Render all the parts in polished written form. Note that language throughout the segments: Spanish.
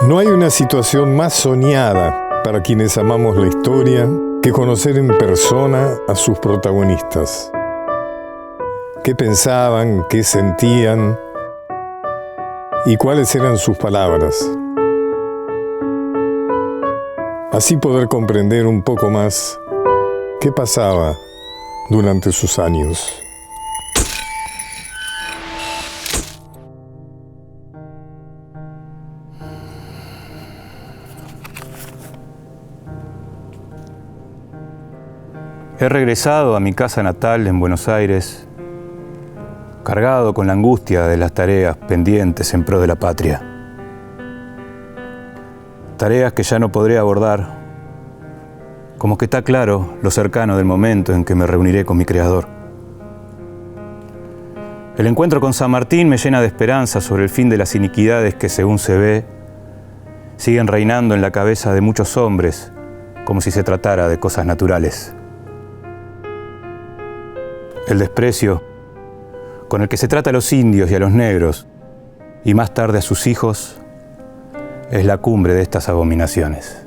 No hay una situación más soñada para quienes amamos la historia que conocer en persona a sus protagonistas. ¿Qué pensaban, qué sentían y cuáles eran sus palabras? Así poder comprender un poco más qué pasaba durante sus años. He regresado a mi casa natal en Buenos Aires, cargado con la angustia de las tareas pendientes en pro de la patria. Tareas que ya no podré abordar, como que está claro lo cercano del momento en que me reuniré con mi Creador. El encuentro con San Martín me llena de esperanza sobre el fin de las iniquidades que, según se ve, siguen reinando en la cabeza de muchos hombres, como si se tratara de cosas naturales. El desprecio con el que se trata a los indios y a los negros, y más tarde a sus hijos, es la cumbre de estas abominaciones.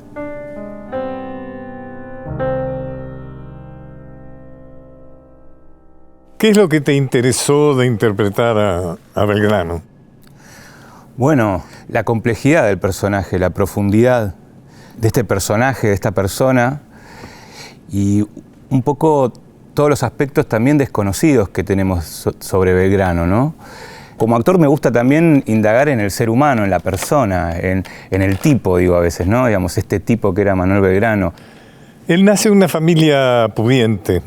¿Qué es lo que te interesó de interpretar a Belgrano? Bueno, la complejidad del personaje, la profundidad de este personaje, de esta persona, y un poco todos los aspectos también desconocidos que tenemos sobre Belgrano, ¿no? Como actor me gusta también indagar en el ser humano, en la persona, en el tipo, digo a veces, ¿no? Digamos, este tipo que era Manuel Belgrano. Él nace en una familia pudiente.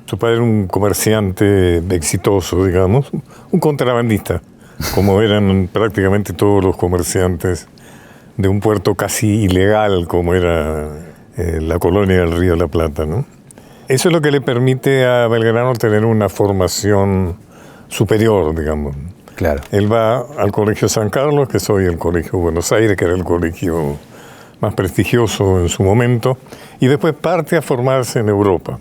Su padre era un comerciante exitoso, digamos, un contrabandista, como eran prácticamente todos los comerciantes de un puerto casi ilegal como era la colonia del Río de la Plata, ¿no? Eso es lo que le permite a Belgrano tener una formación superior, digamos. Claro. Él va al Colegio San Carlos, que es hoy el Colegio Buenos Aires, que era el colegio más prestigioso en su momento, y después parte a formarse en Europa.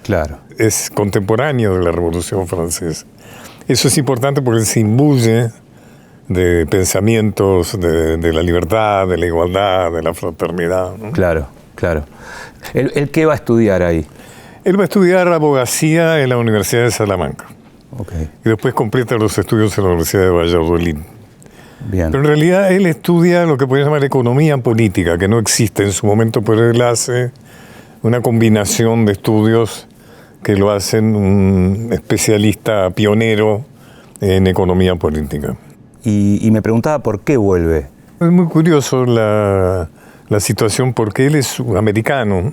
Claro. Es contemporáneo de la Revolución Francesa. Eso es importante porque él se imbuye de pensamientos de la libertad, de la igualdad, de la fraternidad, ¿no? Claro, claro. ¿Él qué va a estudiar ahí? Él va a estudiar abogacía en la Universidad de Salamanca. Okay. Y después completa los estudios en la Universidad de Valladolid. Bien. Pero en realidad él estudia lo que podría llamar economía política, que no existe en su momento, pero él hace una combinación de estudios que lo hacen un especialista pionero en economía política. Y me preguntaba por qué vuelve. Es muy curioso la situación porque él es americano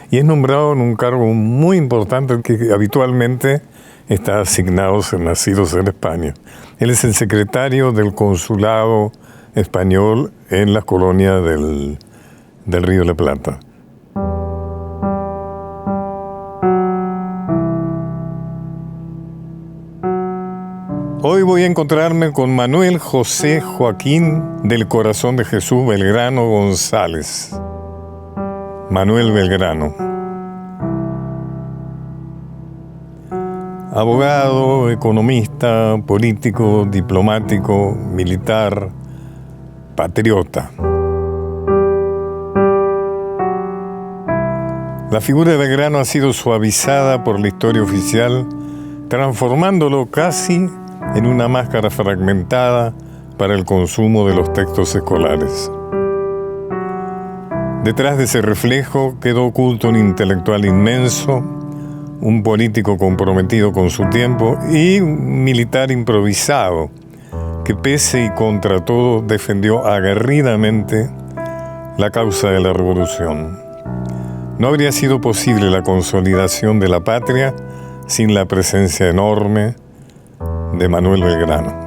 y es nombrado en un cargo muy importante que habitualmente está asignado a nacidos en España. Él es el secretario del consulado español en las colonias del Río de la Plata. Hoy voy a encontrarme con Manuel José Joaquín del Corazón de Jesús Belgrano González. Manuel Belgrano. Abogado, economista, político, diplomático, militar, patriota. La figura de Belgrano ha sido suavizada por la historia oficial, transformándolo casi en una máscara fragmentada para el consumo de los textos escolares. Detrás de ese reflejo quedó oculto un intelectual inmenso, un político comprometido con su tiempo y un militar improvisado que pese y contra todo defendió aguerridamente la causa de la revolución. No habría sido posible la consolidación de la patria sin la presencia enorme de Manuel Belgrano.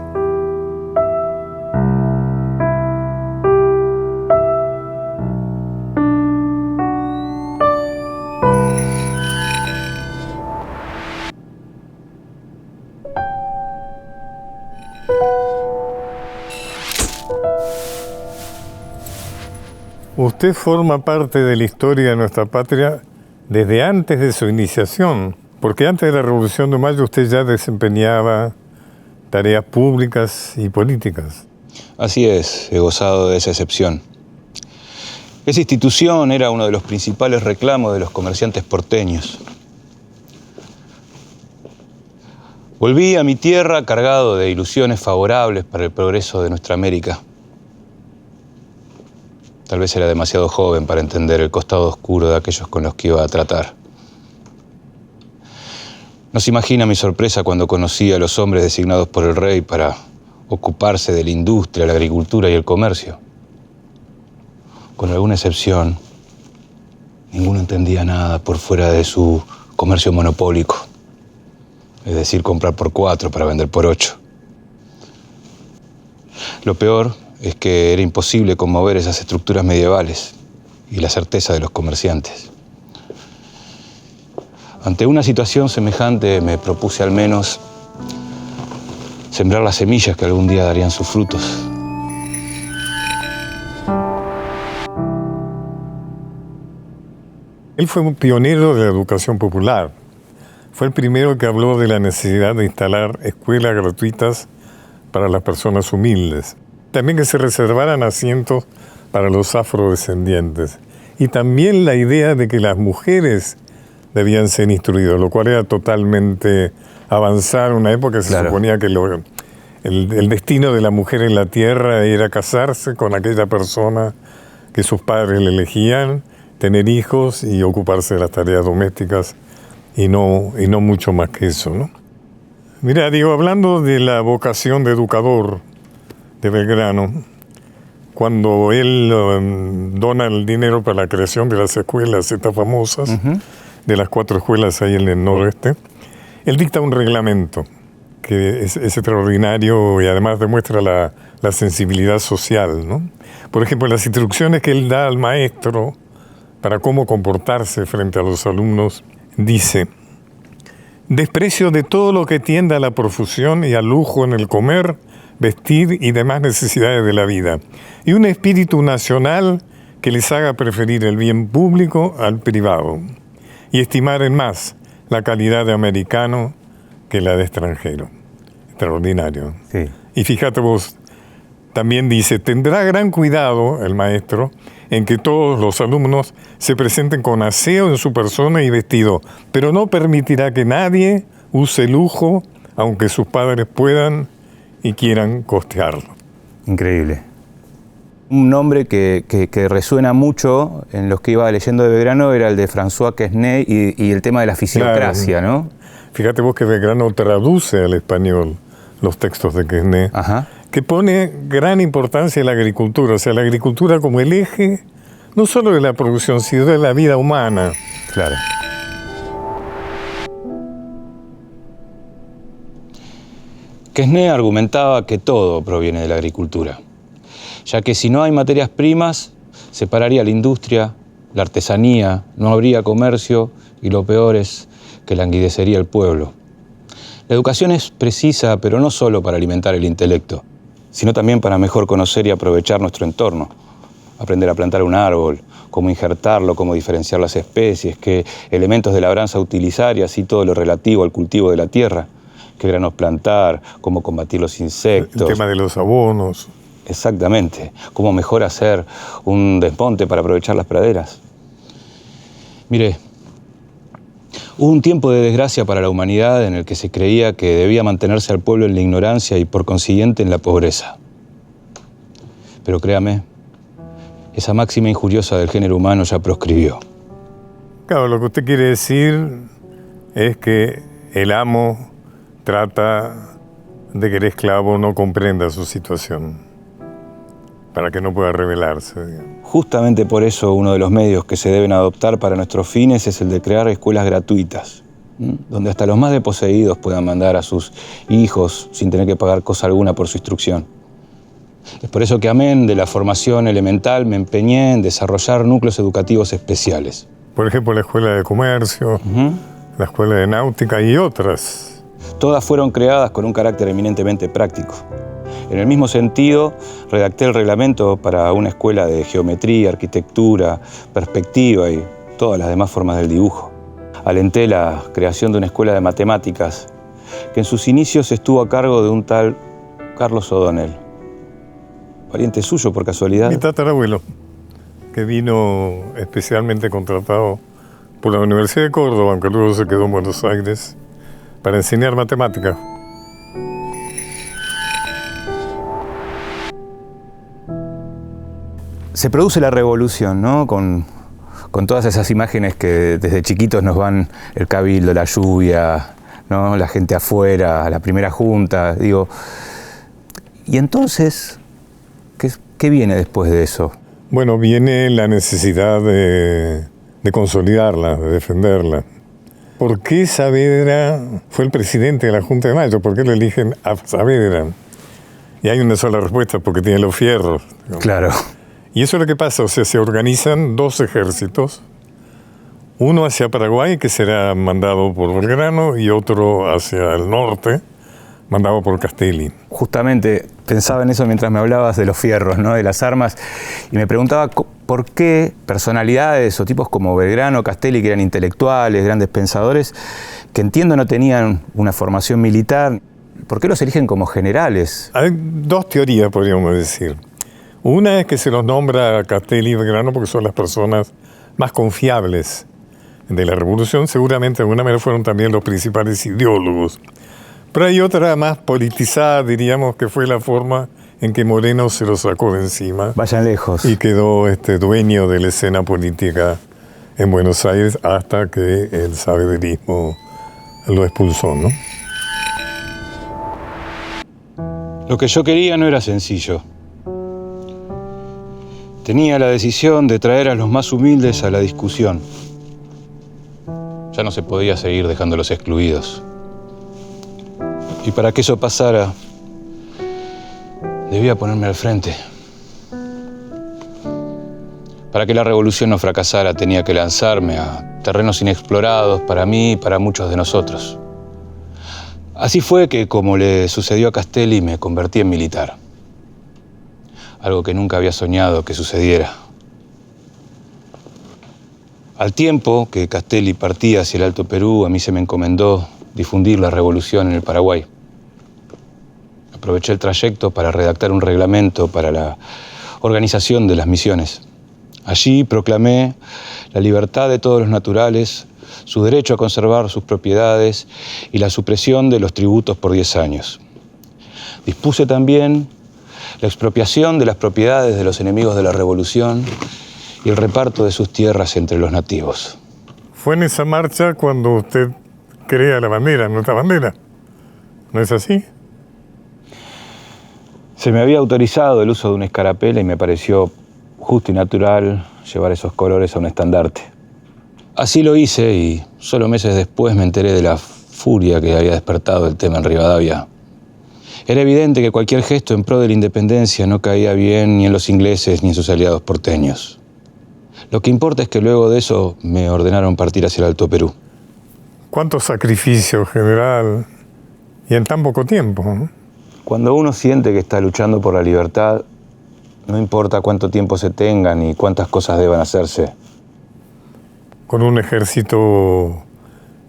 Usted forma parte de la historia de nuestra patria desde antes de su iniciación. Porque antes de la Revolución de Mayo usted ya desempeñaba tareas públicas y políticas. Así es, he gozado de esa excepción. Esa institución era uno de los principales reclamos de los comerciantes porteños. Volví a mi tierra cargado de ilusiones favorables para el progreso de nuestra América. Tal vez era demasiado joven para entender el costado oscuro de aquellos con los que iba a tratar. No se imagina mi sorpresa cuando conocí a los hombres designados por el rey para ocuparse de la industria, la agricultura y el comercio. Con alguna excepción, ninguno entendía nada por fuera de su comercio monopólico. Es decir, comprar por 4 para vender por 8. Lo peor es que era imposible conmover esas estructuras medievales y la certeza de los comerciantes. Ante una situación semejante me propuse al menos sembrar las semillas que algún día darían sus frutos. Él fue un pionero de la educación popular. Fue el primero que habló de la necesidad de instalar escuelas gratuitas para las personas humildes. También que se reservaran asientos para los afrodescendientes. Y también la idea de que las mujeres debían ser instruidas, lo cual era totalmente avanzar en una época que se suponía que el destino de la mujer en la tierra era casarse con aquella persona que sus padres le elegían, tener hijos y ocuparse de las tareas domésticas. Y no mucho más que eso, ¿no? Mira, digo, hablando de la vocación de educador de Belgrano, cuando él dona el dinero para la creación de las escuelas estas famosas, de las 4 escuelas ahí en el noroeste, él dicta un reglamento que es extraordinario y además demuestra la sensibilidad social, ¿no? Por ejemplo, las instrucciones que él da al maestro para cómo comportarse frente a los alumnos. Dice: desprecio de todo lo que tienda a la profusión y al lujo en el comer, vestir y demás necesidades de la vida, y un espíritu nacional que les haga preferir el bien público al privado, y estimar en más la calidad de americano que la de extranjero. Extraordinario. Sí. Y fíjate vos, también dice: tendrá gran cuidado el maestro en que todos los alumnos se presenten con aseo en su persona y vestido, pero no permitirá que nadie use lujo, aunque sus padres puedan y quieran costearlo. Increíble. Un nombre que resuena mucho en los que iba leyendo de Belgrano era el de François Quesnay y el tema de la fisiocracia, claro, ¿no? Fíjate vos que Belgrano traduce al español los textos de Quesnay. Ajá. Que pone gran importancia en la agricultura, o sea, la agricultura como el eje, no solo de la producción, sino de la vida humana. Claro. Quesnay argumentaba que todo proviene de la agricultura, ya que si no hay materias primas, se pararía la industria, la artesanía, no habría comercio y lo peor es que languidecería el pueblo. La educación es precisa, pero no solo para alimentar el intelecto, sino también para mejor conocer y aprovechar nuestro entorno. Aprender a plantar un árbol, cómo injertarlo, cómo diferenciar las especies, qué elementos de labranza utilizar y así todo lo relativo al cultivo de la tierra, qué granos plantar, cómo combatir los insectos. El tema de los abonos. Exactamente, cómo mejor hacer un desmonte para aprovechar las praderas. Mire, hubo un tiempo de desgracia para la humanidad en el que se creía que debía mantenerse al pueblo en la ignorancia y por consiguiente en la pobreza. Pero créame, esa máxima injuriosa del género humano ya proscribió. Claro, lo que usted quiere decir es que el amo trata de que el esclavo no comprenda su situación, para que no pueda rebelarse, digamos. Justamente por eso uno de los medios que se deben adoptar para nuestros fines es el de crear escuelas gratuitas, donde hasta los más desposeídos puedan mandar a sus hijos sin tener que pagar cosa alguna por su instrucción. Es por eso que, amén de la formación elemental, me empeñé en desarrollar núcleos educativos especiales. Por ejemplo, la Escuela de Comercio, la Escuela de Náutica y otras. Todas fueron creadas con un carácter eminentemente práctico. En el mismo sentido, redacté el reglamento para una escuela de geometría, arquitectura, perspectiva y todas las demás formas del dibujo. Alenté la creación de una escuela de matemáticas que en sus inicios estuvo a cargo de un tal Carlos O'Donnell. ¿Pariente suyo, por casualidad? Mi tatarabuelo, que vino especialmente contratado por la Universidad de Córdoba, aunque luego se quedó en Buenos Aires, para enseñar matemáticas. Se produce la revolución, ¿no? Con todas esas imágenes que desde chiquitos nos van, el cabildo, la lluvia, ¿no? La gente afuera, la primera junta, digo. Y entonces, ¿qué viene después de eso? Bueno, viene la necesidad de consolidarla, de defenderla. ¿Por qué Saavedra fue el presidente de la Junta de Mayo? ¿Por qué lo eligen a Saavedra? Y hay una sola respuesta, porque tiene los fierros. Claro. Y eso es lo que pasa, o sea, se organizan dos ejércitos, uno hacia Paraguay, que será mandado por Belgrano, y otro hacia el norte, mandado por Castelli. Justamente pensaba en eso mientras me hablabas de los fierros, ¿no? De las armas, y me preguntaba por qué personalidades o tipos como Belgrano, Castelli, que eran intelectuales, grandes pensadores, que entiendo no tenían una formación militar, ¿por qué los eligen como generales? Hay dos teorías, podríamos decir. Una es que se los nombra a Castelli y Belgrano porque son las personas más confiables de la revolución. Seguramente de alguna manera fueron también los principales ideólogos. Pero hay otra más politizada, diríamos, que fue la forma en que Moreno se lo sacó de encima. Vayan lejos. Y quedó dueño de la escena política en Buenos Aires hasta que el saavedrismo lo expulsó, ¿no? Lo que yo quería no era sencillo. Tenía la decisión de traer a los más humildes a la discusión. Ya no se podía seguir dejándolos excluidos. Y para que eso pasara, debía ponerme al frente. Para que la revolución no fracasara, tenía que lanzarme a terrenos inexplorados para mí y para muchos de nosotros. Así fue que, como le sucedió a Castelli, me convertí en militar. Algo que nunca había soñado que sucediera. Al tiempo que Castelli partía hacia el Alto Perú, a mí se me encomendó difundir la revolución en el Paraguay. Aproveché el trayecto para redactar un reglamento para la organización de las misiones. Allí proclamé la libertad de todos los naturales, su derecho a conservar sus propiedades y la supresión de los tributos por 10 años. Dispuse también la expropiación de las propiedades de los enemigos de la revolución y el reparto de sus tierras entre los nativos. Fue en esa marcha cuando usted crea la bandera, nuestra bandera. ¿No es así? Se me había autorizado el uso de una escarapela y me pareció justo y natural llevar esos colores a un estandarte. Así lo hice y solo meses después me enteré de la furia que había despertado el tema en Rivadavia. Era evidente que cualquier gesto en pro de la independencia no caía bien ni en los ingleses ni en sus aliados porteños. Lo que importa es que luego de eso me ordenaron partir hacia el Alto Perú. ¿Cuánto sacrificio, general? Y en tan poco tiempo, ¿no? Cuando uno siente que está luchando por la libertad, no importa cuánto tiempo se tenga ni cuántas cosas deban hacerse. Con un ejército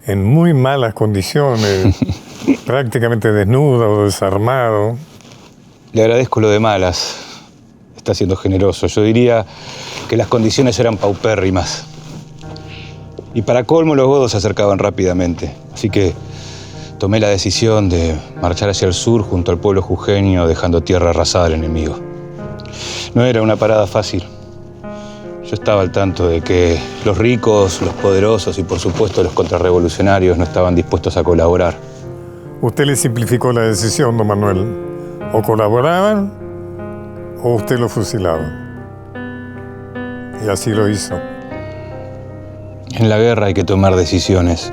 en muy malas condiciones, prácticamente desnudo o desarmado. Le agradezco lo de malas. Está siendo generoso. Yo diría que las condiciones eran paupérrimas. Y para colmo, los godos se acercaban rápidamente. Así que tomé la decisión de marchar hacia el sur junto al pueblo jujeño, dejando tierra arrasada al enemigo. No era una parada fácil. Yo estaba al tanto de que los ricos, los poderosos y por supuesto los contrarrevolucionarios no estaban dispuestos a colaborar. Usted le simplificó la decisión, don Manuel. O colaboraban o usted lo fusilaba. Y así lo hizo. En la guerra hay que tomar decisiones.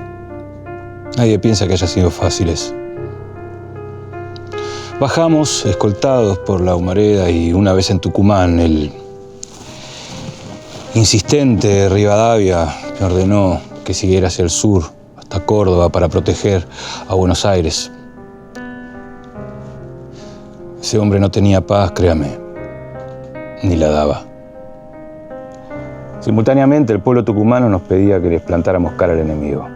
Nadie piensa que haya sido fáciles. Bajamos escoltados por la Humareda y una vez en Tucumán, el insistente Rivadavia me ordenó que siguiera hacia el sur, hasta Córdoba, para proteger a Buenos Aires. Ese hombre no tenía paz, créame, ni la daba. Simultáneamente, el pueblo tucumano nos pedía que les plantáramos cara al enemigo.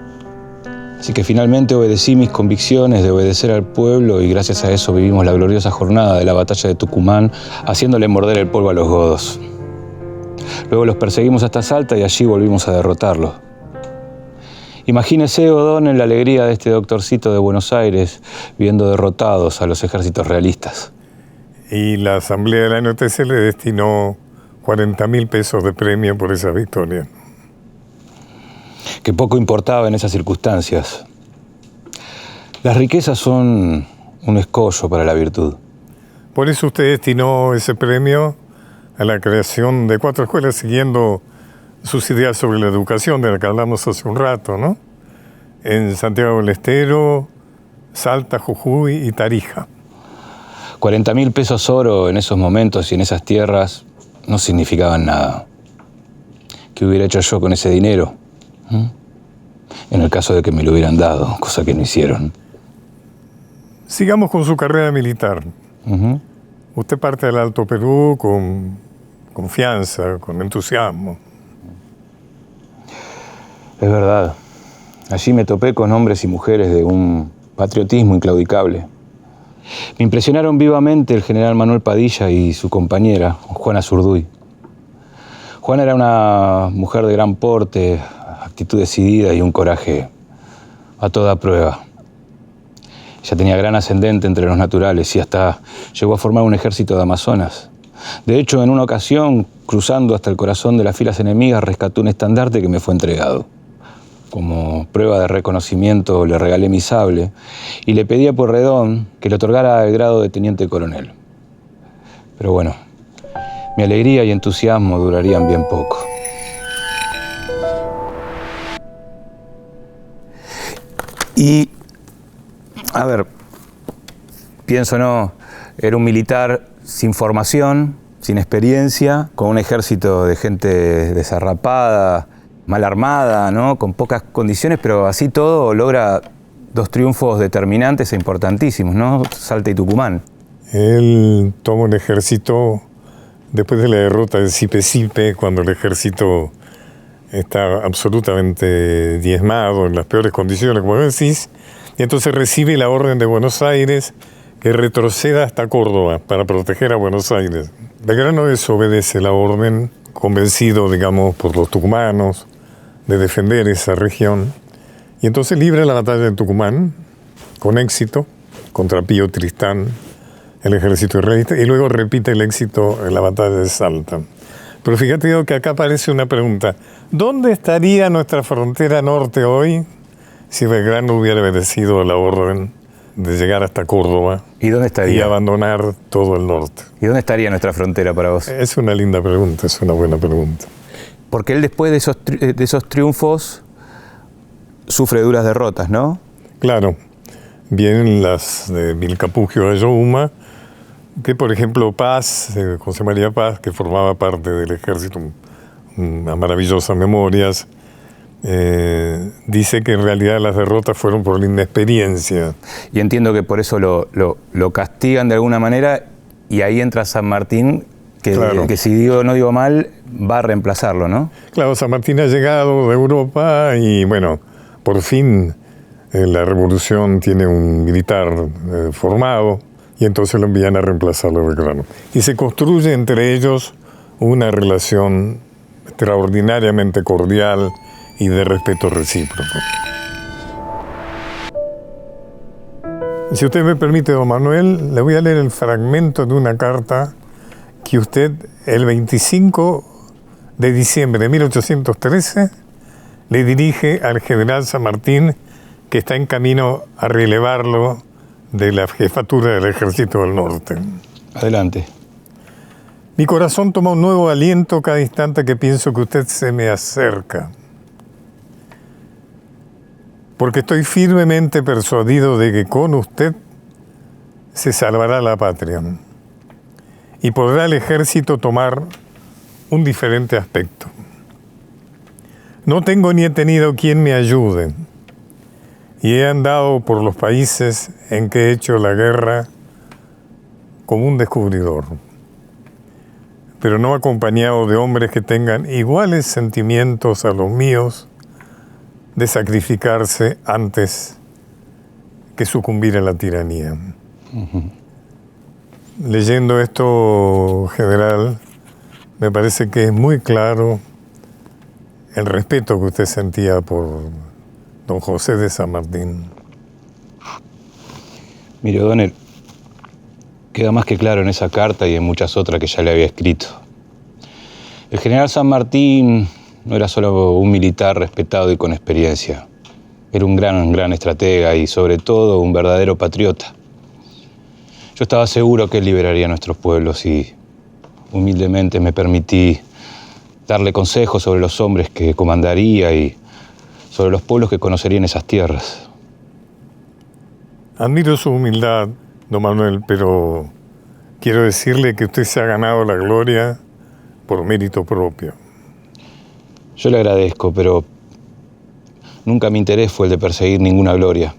Así que finalmente obedecí mis convicciones de obedecer al pueblo y gracias a eso vivimos la gloriosa jornada de la batalla de Tucumán, haciéndole morder el polvo a los godos. Luego los perseguimos hasta Salta y allí volvimos a derrotarlos. Imagínese, O'Donnell, la alegría de este doctorcito de Buenos Aires viendo derrotados a los ejércitos realistas. Y la asamblea de la NTC le destinó 40.000 pesos de premio por esa victoria. Que poco importaba en esas circunstancias. Las riquezas son un escollo para la virtud. Por eso usted destinó ese premio a la creación de 4 escuelas siguiendo sus ideas sobre la educación de la que hablamos hace un rato, ¿no? En Santiago del Estero, Salta, Jujuy y Tarija. 40.000 pesos oro en esos momentos y en esas tierras no significaban nada. ¿Qué hubiera hecho yo con ese dinero? En el caso de que me lo hubieran dado, cosa que no hicieron. Sigamos con su carrera militar. Usted parte del Alto Perú con confianza, con entusiasmo. Es verdad. Allí me topé con hombres y mujeres de un patriotismo inclaudicable. Me impresionaron vivamente el general Manuel Padilla y su compañera, Juana Zurduy. Juana era una mujer de gran porte, actitud decidida y un coraje a toda prueba. Ella tenía gran ascendente entre los naturales y hasta llegó a formar un ejército de amazonas. De hecho, en una ocasión, cruzando hasta el corazón de las filas enemigas, rescató un estandarte que me fue entregado. Como prueba de reconocimiento, le regalé mi sable y le pedí a Pueyrredón que le otorgara el grado de teniente coronel. Pero bueno, mi alegría y entusiasmo durarían bien poco. Y, a ver, pienso, no, era un militar sin formación, sin experiencia, con un ejército de gente desarrapada, mal armada, ¿no? Con pocas condiciones, pero así todo logra 2 triunfos determinantes e importantísimos, ¿no? Salta y Tucumán. Él toma un ejército después de la derrota de Sipe-Sipe, cuando el ejército está absolutamente diezmado, en las peores condiciones, como decís, y entonces recibe la orden de Buenos Aires que retroceda hasta Córdoba para proteger a Buenos Aires. Belgrano desobedece la orden, convencido, digamos, por los tucumanos de defender esa región, y entonces libra la batalla de Tucumán con éxito contra Pío Tristán, el ejército realista, y luego repite el éxito en la batalla de Salta. Pero fíjate que acá aparece una pregunta. ¿Dónde estaría nuestra frontera norte hoy si Belgrano hubiera obedecido la orden de llegar hasta Córdoba? ¿Y dónde estaría? Y abandonar todo el norte. ¿Y dónde estaría nuestra frontera para vos? Es una linda pregunta, es una buena pregunta. Porque él después de esos triunfos sufre duras derrotas, ¿no? Claro. Vienen las de Vilcapugio de Ayohuma, que por ejemplo Paz, José María Paz, que formaba parte del ejército, unas maravillosas memorias, dice que en realidad las derrotas fueron por la inexperiencia. Y entiendo que por eso lo castigan de alguna manera y ahí entra San Martín, que, claro, que si no digo mal, va a reemplazarlo, ¿no? Claro, San Martín ha llegado de Europa y bueno, por fin la revolución tiene un militar formado y entonces lo envían a reemplazarlo a Belgrano. Y se construye entre ellos una relación extraordinariamente cordial y de respeto recíproco. Si usted me permite, don Manuel, le voy a leer el fragmento de una carta que usted, el 25 de diciembre de 1813, le dirige al general San Martín, que está en camino a relevarlo de la jefatura del Ejército del Norte. Adelante. Mi corazón toma un nuevo aliento cada instante que pienso que usted se me acerca, porque estoy firmemente persuadido de que con usted se salvará la patria y podrá el ejército tomar un diferente aspecto. No tengo ni he tenido quien me ayude y he andado por los países en que he hecho la guerra como un descubridor. pero no acompañado de hombres que tengan iguales sentimientos a los míos de sacrificarse antes que sucumbir a la tiranía. Leyendo esto, general, me parece que es muy claro el respeto que usted sentía por don José de San Martín. Mire, O'Donnell, queda más que claro en esa carta y en muchas otras que ya le había escrito. El general San Martín no era solo un militar respetado y con experiencia. Era un gran estratega y, sobre todo, un verdadero patriota. Yo estaba seguro que él liberaría a nuestros pueblos y, humildemente, me permití darle consejos sobre los hombres que comandaría y sobre los pueblos que conocería en esas tierras. Admiro su humildad, don Manuel, pero quiero decirle que usted se ha ganado la gloria por mérito propio. Yo le agradezco, pero nunca mi interés fue el de perseguir ninguna gloria.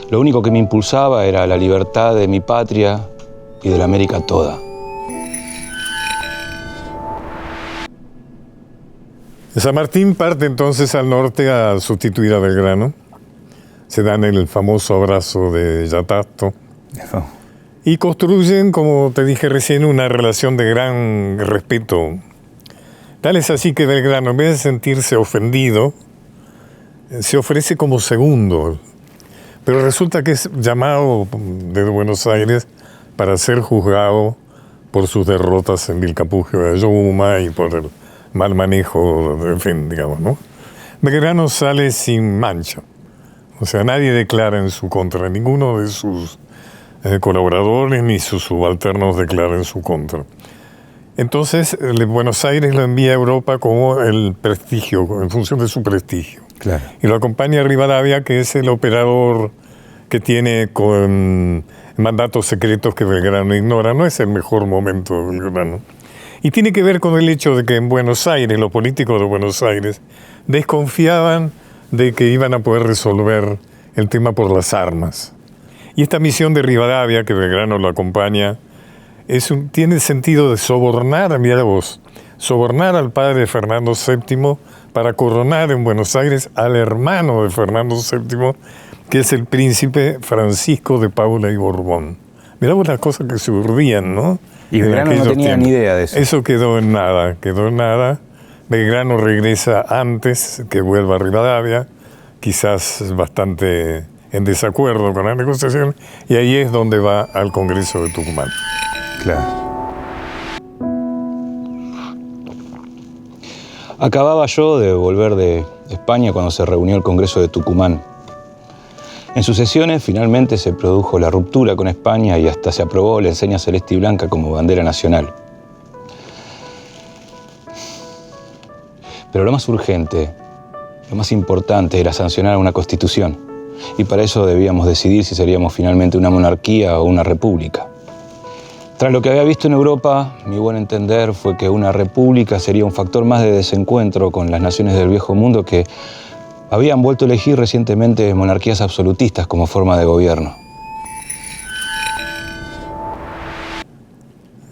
Lo único que me impulsaba era la libertad de mi patria y de la América toda. San Martín parte entonces al norte a sustituir a Belgrano. Se dan el famoso abrazo de Yatasto. Y construyen, como te dije recién, una relación de gran respeto. Tal es así que Belgrano, en vez de sentirse ofendido, se ofrece como segundo. Pero resulta que es llamado desde Buenos Aires para ser juzgado por sus derrotas en Vilcapugio de Yuma y por el mal manejo, en fin, digamos, ¿no? Belgrano sale sin mancha. O sea, nadie declara en su contra, ninguno de sus colaboradores ni sus subalternos declara en su contra. Entonces, Buenos Aires lo envía a Europa como el prestigio, en función de su prestigio. Claro. Y lo acompaña Rivadavia, que es el operador que tiene con mandatos secretos que Belgrano ignora. No es el mejor momento de Belgrano. Y tiene que ver con el hecho de que en Buenos Aires, los políticos de Buenos Aires, desconfiaban de que iban a poder resolver el tema por las armas. Y esta misión de Rivadavia, que Belgrano lo acompaña, tiene el sentido de sobornar, mira vos, sobornar al padre de Fernando VII para coronar en Buenos Aires al hermano de Fernando VII, que es el príncipe Francisco de Paula y Borbón. Mirá vos las cosas que se urdían, ¿no? Y Belgrano no tenía ni idea de eso. Eso quedó en nada. Belgrano regresa antes que vuelva a Rivadavia, quizás bastante en desacuerdo con la negociación, y ahí es donde va al Congreso de Tucumán. Claro. Acababa yo de volver de España cuando se reunió el Congreso de Tucumán. En sus sesiones finalmente se produjo la ruptura con España y hasta se aprobó la enseña celeste y blanca como bandera nacional. Pero lo más urgente, lo más importante era sancionar una constitución. Y para eso debíamos decidir si seríamos finalmente una monarquía o una república. Tras lo que había visto en Europa, mi buen entender fue que una república sería un factor más de desencuentro con las naciones del viejo mundo que habían vuelto a elegir recientemente monarquías absolutistas como forma de gobierno.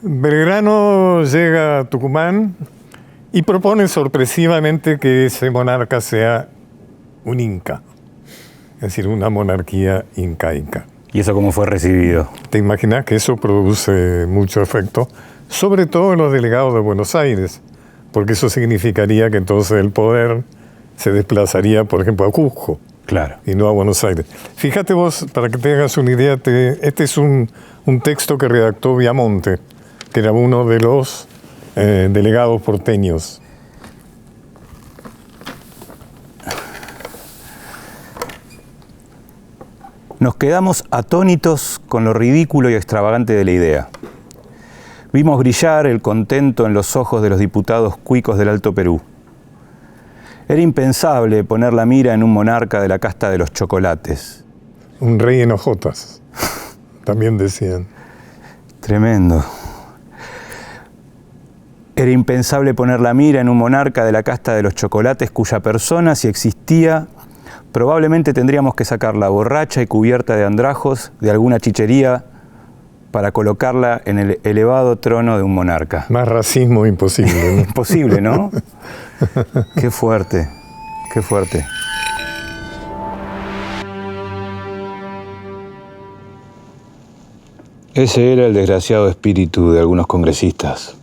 Belgrano llega a Tucumán y propone sorpresivamente que ese monarca sea un inca, es decir, una monarquía incaica. ¿Y eso cómo fue recibido? ¿Te imaginas que eso produce mucho efecto? Sobre todo en los delegados de Buenos Aires, porque eso significaría que entonces el poder se desplazaría, por ejemplo, a Cusco. Claro. Y no a Buenos Aires. Fíjate vos, para que te hagas una idea, este es un texto que redactó Viamonte, que era uno de los delegados porteños. Nos quedamos atónitos con lo ridículo y extravagante de la idea. Vimos brillar el contento en los ojos de los diputados cuicos del Alto Perú. Era impensable poner la mira en un monarca de la casta de los chocolates. Un rey en hojotas, también decían. Tremendo. Era impensable poner la mira en un monarca de la casta de los chocolates cuya persona, si existía, probablemente tendríamos que sacarla borracha y cubierta de andrajos de alguna chichería para colocarla en el elevado trono de un monarca. Más racismo imposible, ¿no? Imposible, ¿no? Qué fuerte, qué fuerte. Ese era el desgraciado espíritu de algunos congresistas.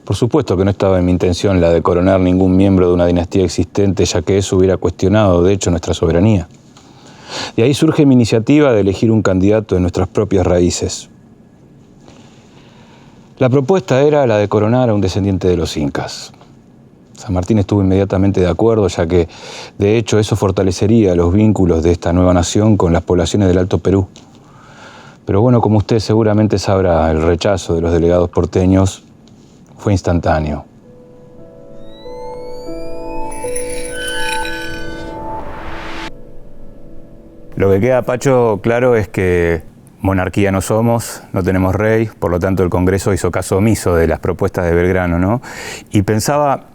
Por supuesto que no estaba en mi intención la de coronar ningún miembro de una dinastía existente, ya que eso hubiera cuestionado, de hecho, nuestra soberanía. De ahí surge mi iniciativa de elegir un candidato de nuestras propias raíces. La propuesta era la de coronar a un descendiente de los incas. San Martín estuvo inmediatamente de acuerdo, ya que, de hecho, eso fortalecería los vínculos de esta nueva nación con las poblaciones del Alto Perú. Pero bueno, como usted seguramente sabrá, el rechazo de los delegados porteños fue instantáneo. Lo que queda, Pacho, claro es que monarquía no somos, no tenemos rey, por lo tanto el Congreso hizo caso omiso de las propuestas de Belgrano, ¿no? Y pensaba,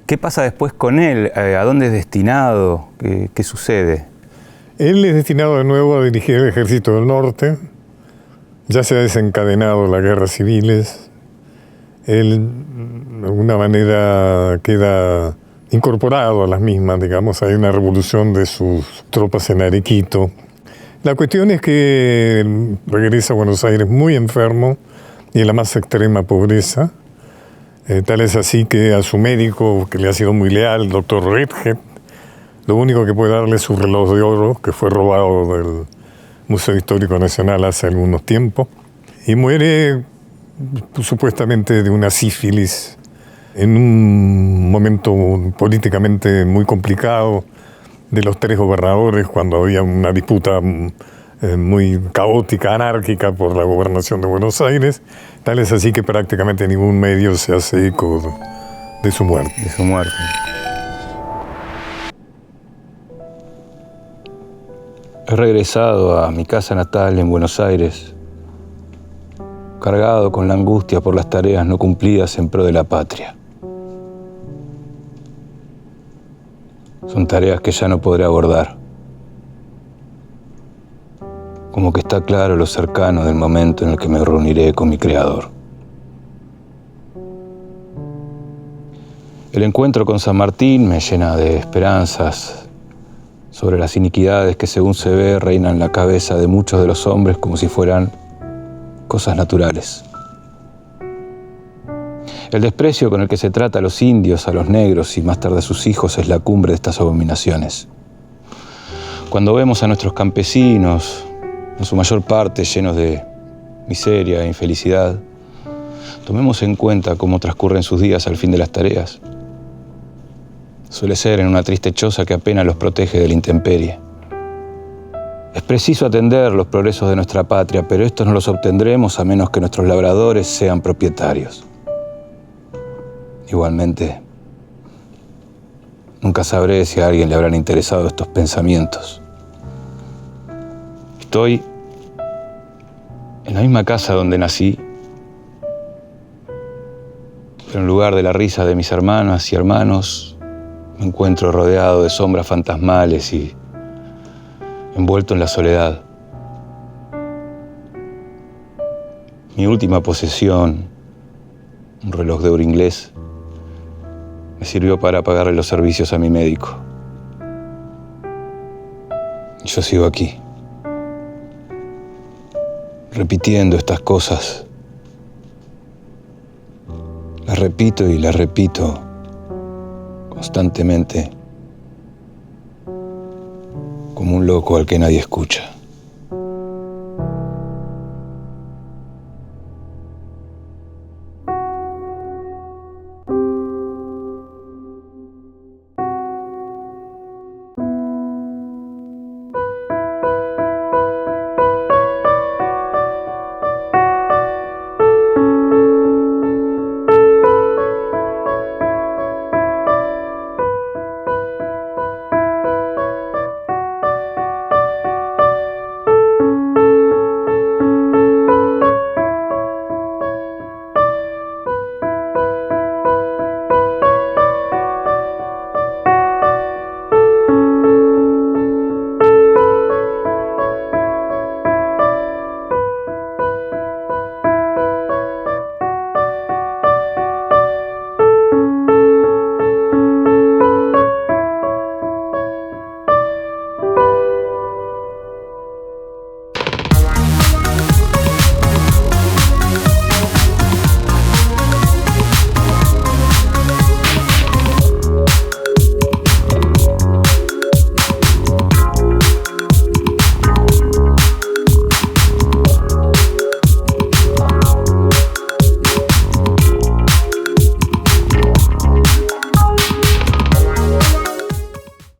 ¿qué pasa después con él? ¿A dónde es destinado? ¿Qué sucede? Él es destinado de nuevo a dirigir el Ejército del Norte. Ya se ha desencadenado las guerras civiles. Él, de alguna manera, queda incorporado a las mismas, digamos. Hay una revolución de sus tropas en Arequito. La cuestión es que él regresa a Buenos Aires muy enfermo y en la más extrema pobreza. Tal es así que a su médico, que le ha sido muy leal, el doctor Redhead, lo único que puede darle es su reloj de oro, que fue robado del Museo Histórico Nacional hace algunos tiempos, y muere supuestamente de una sífilis en un momento políticamente muy complicado de los tres gobernadores, cuando había una disputa muy caótica, anárquica por la gobernación de Buenos Aires. Tal es así que prácticamente ningún medio se hace eco de su muerte. De su muerte. He regresado a mi casa natal en Buenos Aires, cargado con la angustia por las tareas no cumplidas en pro de la patria. Son tareas que ya no podré abordar. Como que está claro lo cercano del momento en el que me reuniré con mi Creador. El encuentro con San Martín me llena de esperanzas sobre las iniquidades que, según se ve, reinan en la cabeza de muchos de los hombres como si fueran cosas naturales. El desprecio con el que se trata a los indios, a los negros y más tarde a sus hijos es la cumbre de estas abominaciones. Cuando vemos a nuestros campesinos, en su mayor parte llenos de miseria e infelicidad, tomemos en cuenta cómo transcurren sus días al fin de las tareas. Suele ser en una triste choza que apenas los protege de la intemperie. Es preciso atender los progresos de nuestra patria, pero estos no los obtendremos a menos que nuestros labradores sean propietarios. Igualmente, nunca sabré si a alguien le habrán interesado estos pensamientos. Estoy en la misma casa donde nací, pero en lugar de la risa de mis hermanas y hermanos, me encuentro rodeado de sombras fantasmales y envuelto en la soledad. Mi última posesión, un reloj de oro inglés, me sirvió para pagarle los servicios a mi médico. Yo sigo aquí, repitiendo estas cosas. Las repito y las repito constantemente, como un loco al que nadie escucha.